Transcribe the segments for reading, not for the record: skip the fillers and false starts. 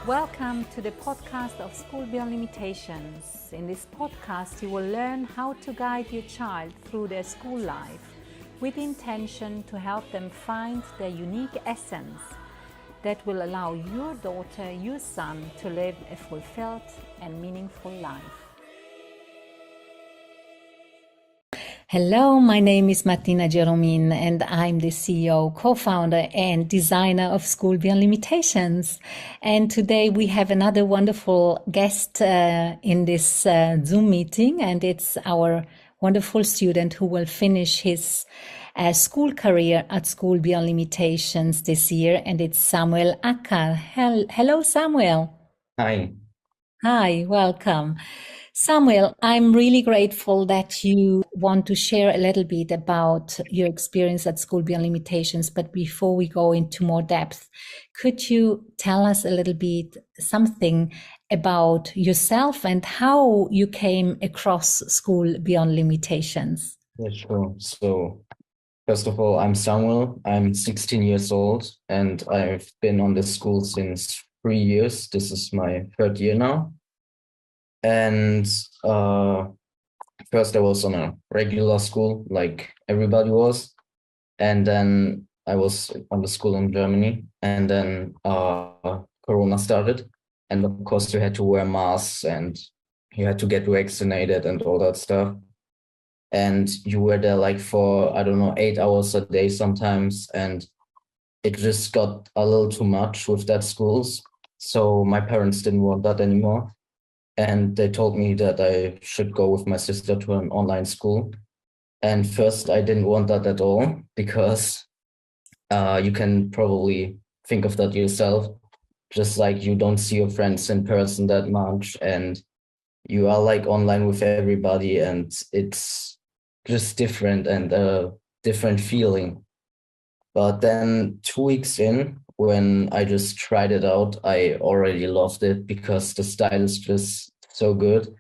Welcome to the podcast of School Beyond Limitations. In this podcast, you will learn how to guide your child through their school life with the intention to help them find their unique essence that will allow your daughter, your son to live a fulfilled and meaningful life. Hello, my name is Martina Geromin and I'm the CEO, co-founder and designer of School Beyond Limitations. And today we have another wonderful guest in this Zoom meeting, and it's our wonderful student who will finish his school career at School Beyond Limitations this year, and it's Samuel Akkar. Hello, Samuel. Hi. Hi, welcome. Samuel, I'm really grateful that you want to share a little bit about your experience at School Beyond Limitations. But before we go into more depth, could you tell us a little bit something about yourself and how you came across School Beyond Limitations? Yeah, sure. So, first of all, I'm Samuel. I'm 16 years old and I've been on this school since 3 years. This is my third year now. And first I was on a regular school, like everybody was. And then I was on the school in Germany. And then Corona started. And of course, you had to wear masks and you had to get vaccinated and all that stuff. And you were there like for, I don't know, 8 hours a day sometimes. And it just got a little too much with that schools. So my parents didn't want that anymore. And they told me that I should go with my sister to an online school. And first, I didn't want that at all because you can probably think of that yourself. Just like you don't see your friends in person that much, and you are like online with everybody, and it's just different and a different feeling. But then 2 weeks in, when I just tried it out, I already loved it because the style is just so good.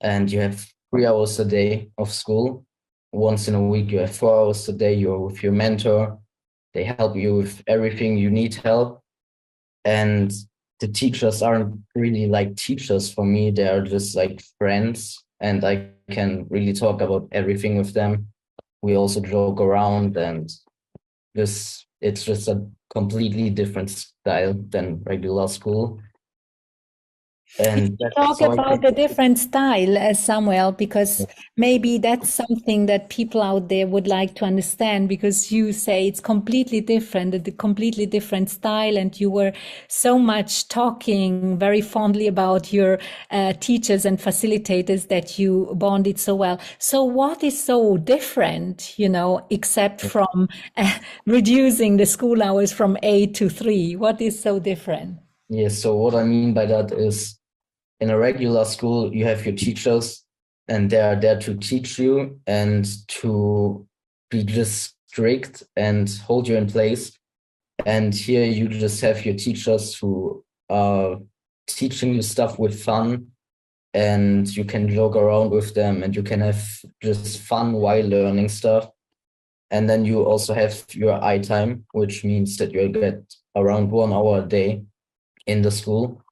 And you have 3 hours a day of school. Once in a week, you have 4 hours a day. You're with your mentor. They help you with everything you need help. And the teachers aren't really like teachers for me. They are just like friends. And I can really talk about everything with them. We also joke around, and it's just a completely different style than regular school. And Talk about the different style, Samuel, because maybe that's something that people out there would like to understand, because you say it's completely different, a completely different style, and you were so much talking very fondly about your teachers and facilitators that you bonded so well. So what is so different, except from reducing the school hours from 8 to 3? What is so different? Yes, so what I mean by that is, in a regular school, you have your teachers and they are there to teach you and to be just strict and hold you in place. And here you just have your teachers who are teaching you stuff with fun, and you can joke around with them and you can have just fun while learning stuff. And then you also have your eye time, which means that you get around 1 hour a day in the school,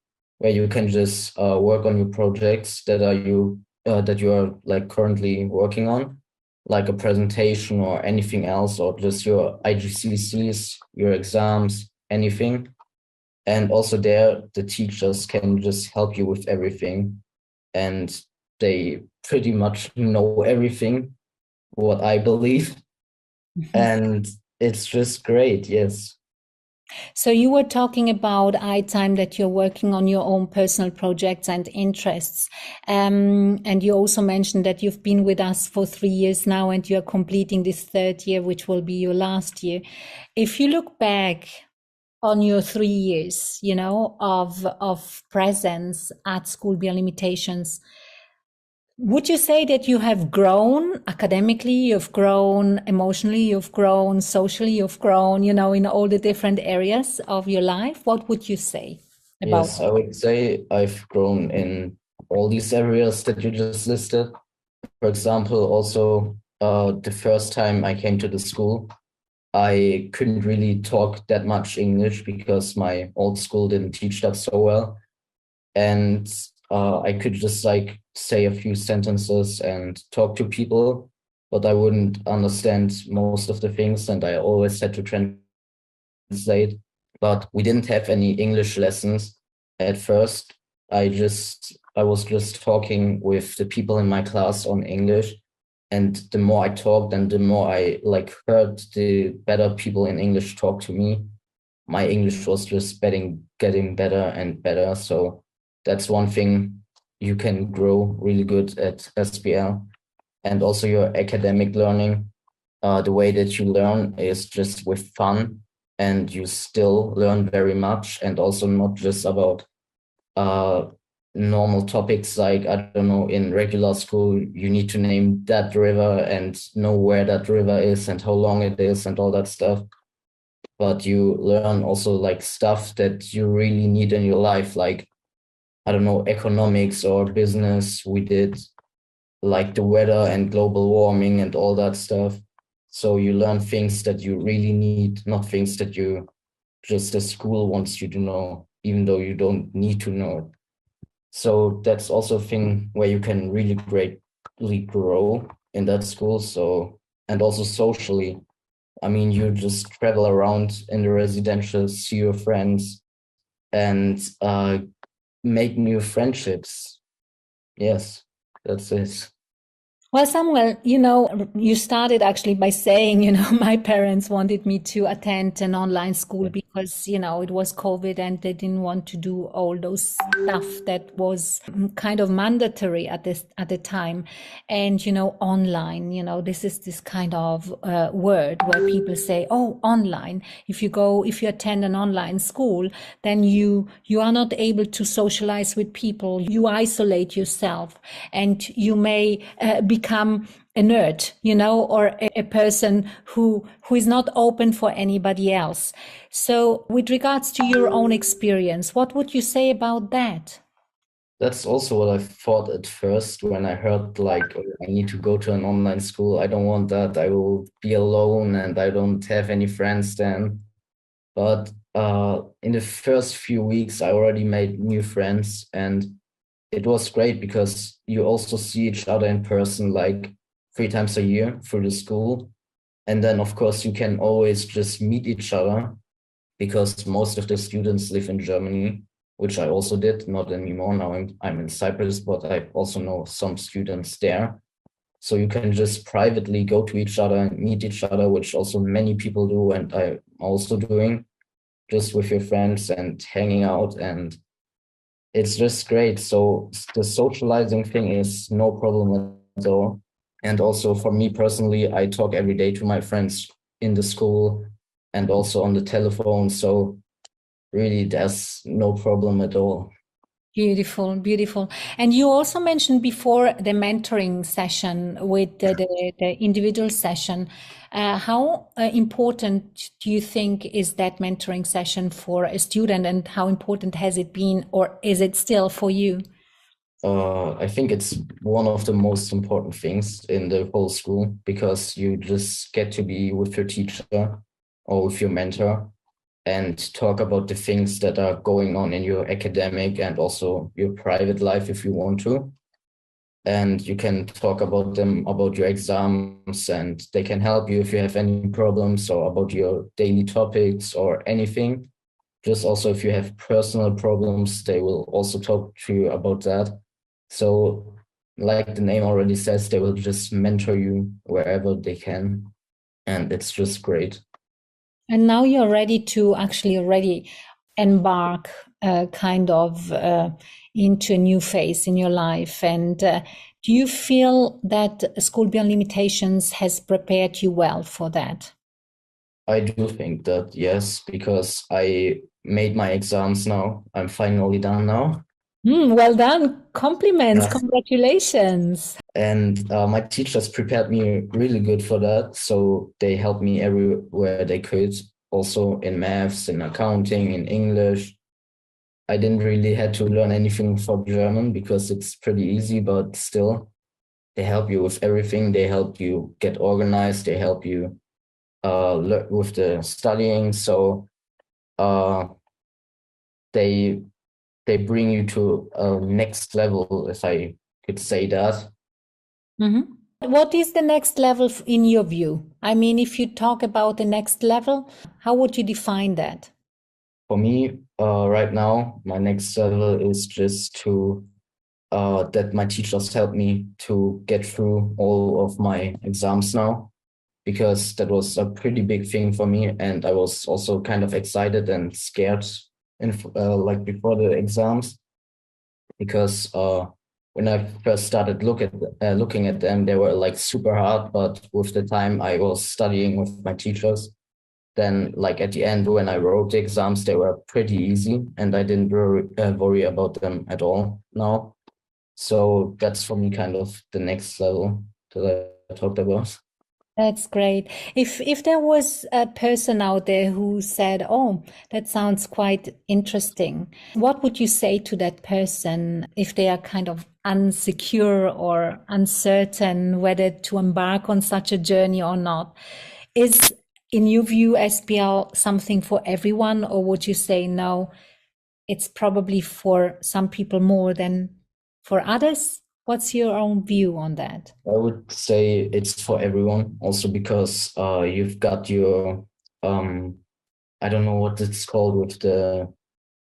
where you can just work on your projects that you are like currently working on, like a presentation or anything else, or just your IGCSEs, your exams, anything. And also there, the teachers can just help you with everything, and they pretty much know everything, what I believe. And it's just great, yes. So you were talking about iTime, that you're working on your own personal projects and interests. And you also mentioned that you've been with us for 3 years now and you're completing this third year, which will be your last year. If you look back on your 3 years, of presence at School Beyond Limitations, would you say that you have grown academically, you've grown emotionally, you've grown socially, you've grown, in all the different areas of your life? What would you say about Yes, I would say I've grown in all these areas that you just listed. For example, also the first time I came to the school, I couldn't really talk that much English because my old school didn't teach that so well. And I could just like say a few sentences and talk to people, but I wouldn't understand most of the things, and I always had to translate. But we didn't have any English lessons at first. I was just talking with the people in my class on English, and the more I talked and the more I like heard the better people in English talk to me, my English was just getting better and better. So that's one thing you can grow really good at SBL. And also your academic learning. The way that you learn is just with fun, and you still learn very much, and also not just about uh, normal topics like, I don't know, in regular school, you need to name that river and know where that river is and how long it is and all that stuff. But you learn also like stuff that you really need in your life, like, I don't know, economics or business. We did like the weather and global warming and all that stuff. So you learn things that you really need, not things that you just the school wants you to know, even though you don't need to know it. So that's also a thing where you can really greatly grow in that school. So, and also socially, I mean, you just travel around in the residential, see your friends, and make new friendships. Yes, that's it. Well, Samuel, you started actually by saying, my parents wanted me to attend an online school because, it was COVID and they didn't want to do all those stuff that was kind of mandatory at the time. And, online, this is this kind of word where people say, oh, online. If you attend an online school, then you are not able to socialize with people. You isolate yourself and you may become a nerd, or a person who is not open for anybody else. So with regards to your own experience, what would you say about that? That's also what I thought at first when I heard like, oh, I need to go to an online school. I don't want that. I will be alone and I don't have any friends then. But in the first few weeks, I already made new friends, and it was great because you also see each other in person like 3 times a year through the school. And then, of course, you can always just meet each other because most of the students live in Germany, which I also did, not anymore. Now I'm in Cyprus, but I also know some students there. So you can just privately go to each other and meet each other, which also many people do, and I'm also doing, just with your friends and hanging out, and it's just great. So the socializing thing is no problem at all. And also for me personally, I talk every day to my friends in the school and also on the telephone. So really, there's no problem at all. Beautiful, beautiful. And you also mentioned before the mentoring session with the individual session. How important do you think is that mentoring session for a student, and how important has it been, or is it still for you? I think it's one of the most important things in the whole school because you just get to be with your teacher or with your mentor and talk about the things that are going on in your academic and also your private life if you want to. And you can talk about them, about your exams, and they can help you if you have any problems or about your daily topics or anything. Just also if you have personal problems, they will also talk to you about that. So, like the name already says, they will just mentor you wherever they can. And it's just great. And now you're ready to actually already embark kind of into a new phase in your life. And do you feel that School Beyond Limitations has prepared you well for that? I do think that, yes, because I made my exams now. I'm finally done now. Well done. Compliments. Yes. Congratulations. And my teachers prepared me really good for that. So they helped me everywhere they could, also in maths, in accounting, in English. I didn't really had to learn anything for German because it's pretty easy, but still, they help you with everything. They help you get organized. They help you with the studying. So uh, they they bring you to a next level, if I could say that. Mhm. What is the next level in your view? I mean, if you talk about the next level, how would you define that? For me, right now, my next level is just to that my teachers help me to get through all of my exams now, because that was a pretty big thing for me, and I was also kind of excited and scared in like before the exams, because when I first started looking at them, they were like super hard, but with the time I was studying with my teachers, then like at the end when I wrote the exams, they were pretty easy, and I didn't worry about them at all now. So that's for me kind of the next level that I talked about. That's great. If there was a person out there who said, "Oh, that sounds quite interesting," what would you say to that person if they are kind of unsecure or uncertain whether to embark on such a journey or not? Is, in your view, SBL something for everyone, or would you say no, it's probably for some people more than for others? What's your own view on that? I would say it's for everyone, also because you've got your um I don't know what it's called with the,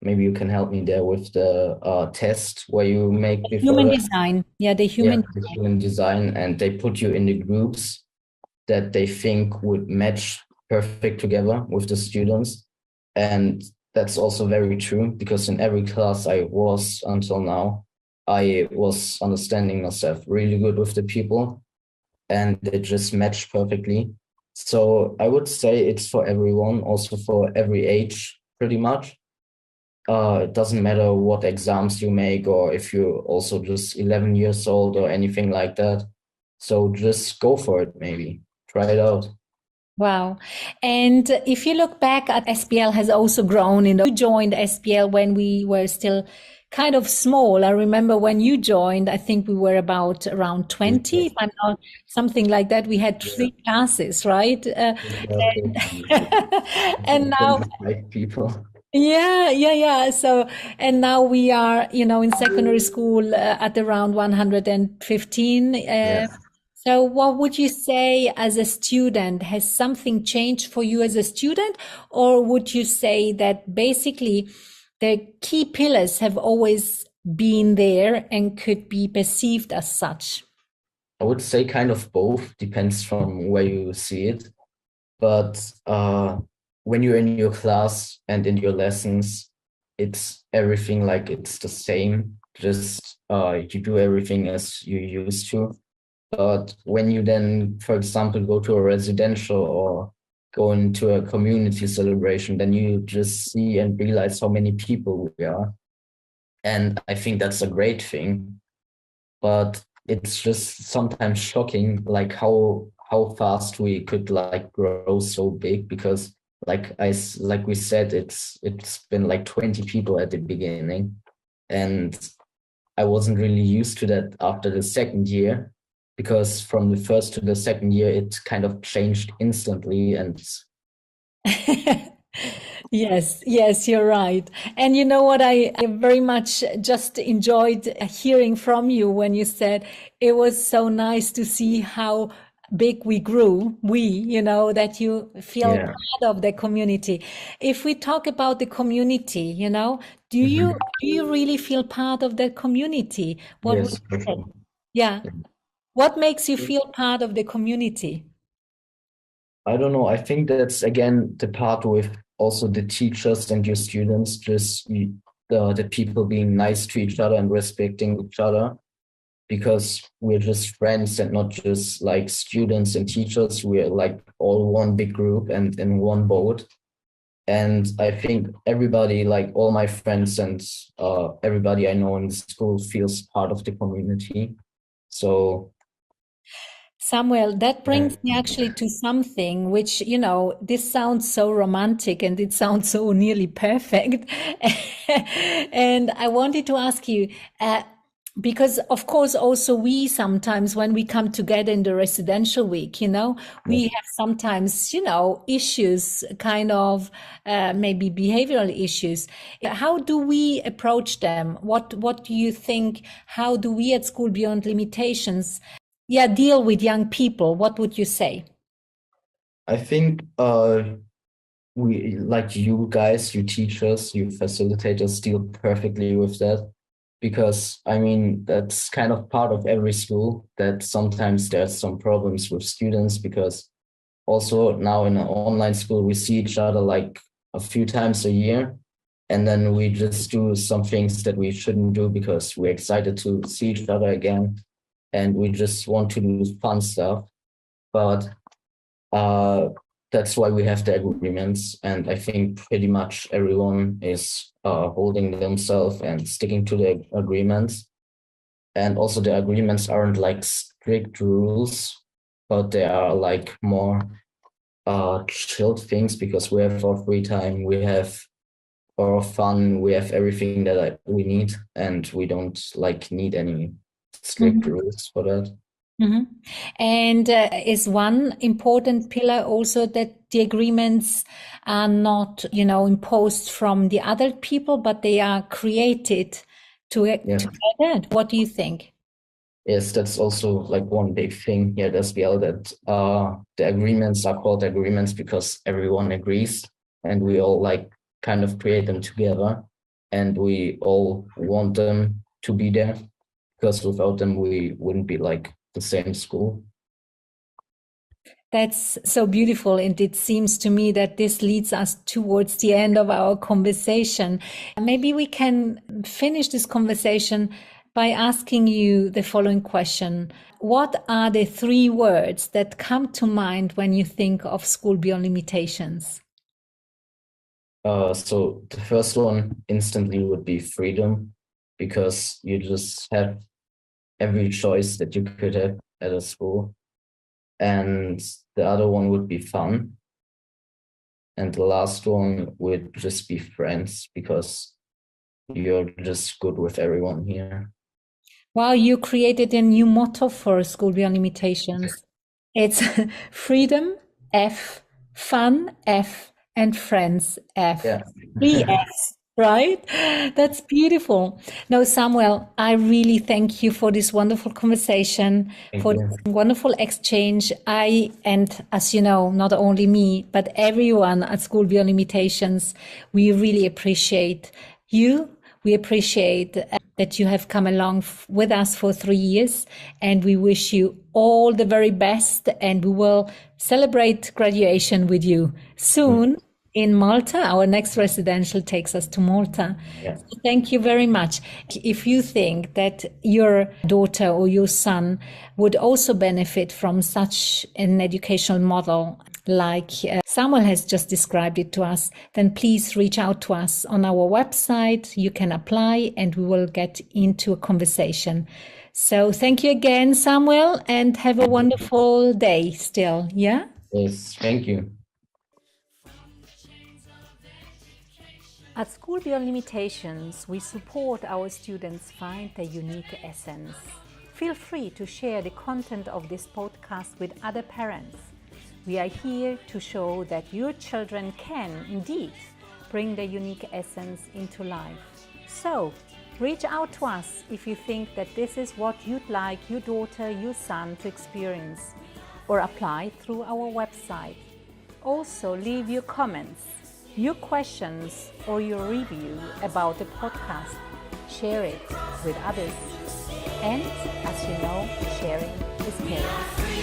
maybe you can help me there with the test where you make before Human that. design. Yeah, the Yeah, human. the human design, and they put you in the groups that they think would match perfect together with the students. And that's also very true, because in every class I was until now, I was understanding myself really good with the people, and it just matched perfectly. So I would say it's for everyone, also for every age, pretty much. It doesn't matter what exams you make, or if you're also just 11 years old or anything like that. So just go for it, maybe. Try it out. Wow. And if you look back at SBL has also grown. You joined SBL when we were still kind of small. I remember when you joined, I think we were about around 20, if Yes. I'm not something like that. We had Yeah. three classes, right? And now, 25 people. yeah. So, and now we are, in secondary school at around 115. Yes. So what would you say as a student? Has something changed for you as a student? Or would you say that basically the key pillars have always been there and could be perceived as such? I would say kind of both, depends from where you see it. But when you're in your class and in your lessons, it's everything like it's the same. Just you do everything as you used to. But when you then, for example, go to a residential or go into a community celebration, then you just see and realize how many people we are. And I think that's a great thing. But it's just sometimes shocking, like how fast we could like grow so big, because like we said, it's been like 20 people at the beginning, and I wasn't really used to that after the second year, because from the first to the second year it kind of changed instantly. And Yes, you're right. And you know what? I very much just enjoyed hearing from you when you said it was so nice to see how big we grew. That you feel yeah. part of the community. If we talk about the community, do you Mhm. do you really feel part of the community? What would Yes, you for say? sure. Yeah. What makes you feel part of the community? I don't know. I think that's again the part with also the teachers and your students, just the people being nice to each other and respecting each other, because we're just friends and not just like students and teachers. We're like all one big group and in one boat. And I think everybody, like all my friends and everybody I know in the school, feels part of the community. So Samuel, that yeah, brings me actually to something which, this sounds so romantic and it sounds so nearly perfect. And I wanted to ask you, uh, Because of course also we sometimes when we come together in the residential week, we have sometimes issues, kind of maybe behavioral issues. How do we approach them? What do you think? How do we at School Beyond Limitations deal with young people? What would you say? I think we, like you guys, you teachers, you facilitators, deal perfectly with that, because I mean that's kind of part of every school, that sometimes there's some problems with students, because also now in an online school we see each other like a few times a year, and then we just do some things that we shouldn't do because we're excited to see each other again, and we just want to do fun stuff. But that's why we have the agreements, and I think pretty much everyone is holding themselves and sticking to the agreements. And also the agreements aren't like strict rules, but they are like more chilled things, because we have our free time, we have our fun, we have everything that we need, and we don't like need any strict rules for that. Mhm. And is one important pillar also that the agreements are not, imposed from the other people, but they are created Yeah. together? What do you think? Yes, that's also like one big thing here at SBL, that the agreements are called agreements because everyone agrees, and we all like kind of create them together, and we all want them to be there, because without them we wouldn't be like the same school. That's so beautiful. And it seems to me that this leads us towards the end of our conversation. Maybe we can finish this conversation by asking you the following question. What are the 3 words that come to mind when you think of School Beyond Limitations? So the first one instantly would be freedom, because you just have every choice that you could have at a school. And the other one would be fun. And the last one would just be friends, because you're just good with everyone here. Wow, you created a new motto for School Beyond Limitations. It's freedom, F, fun, F, and friends, F. Yeah. 3 Fs, right? That's beautiful. Now, Samuel, I really thank you for this wonderful conversation, Thank for you. this wonderful exchange. And as you know, not only me, but everyone at School Beyond Limitations, we really appreciate you. We appreciate that you have come along with us for 3 years, and we wish you all the very best, and we will celebrate graduation with you soon in Malta. Our next residential takes us to Malta. Yeah. So thank you very much. If you think that your daughter or your son would also benefit from such an educational model like Samuel has just described it to us, then please reach out to us on our website. You can apply and we will get into a conversation. So thank you again, Samuel, and have a wonderful day still. Yeah? Yes, thank you. At School Beyond Limitations, we support our students find their unique essence. Feel free to share the content of this podcast with other parents. We are here to show that your children can, indeed, bring their unique essence into life. So, reach out to us if you think that this is what you'd like your daughter, your son to experience, or apply through our website. Also, leave your comments, your questions, or your review about the podcast. Share it with others. And, as you know, sharing is caring.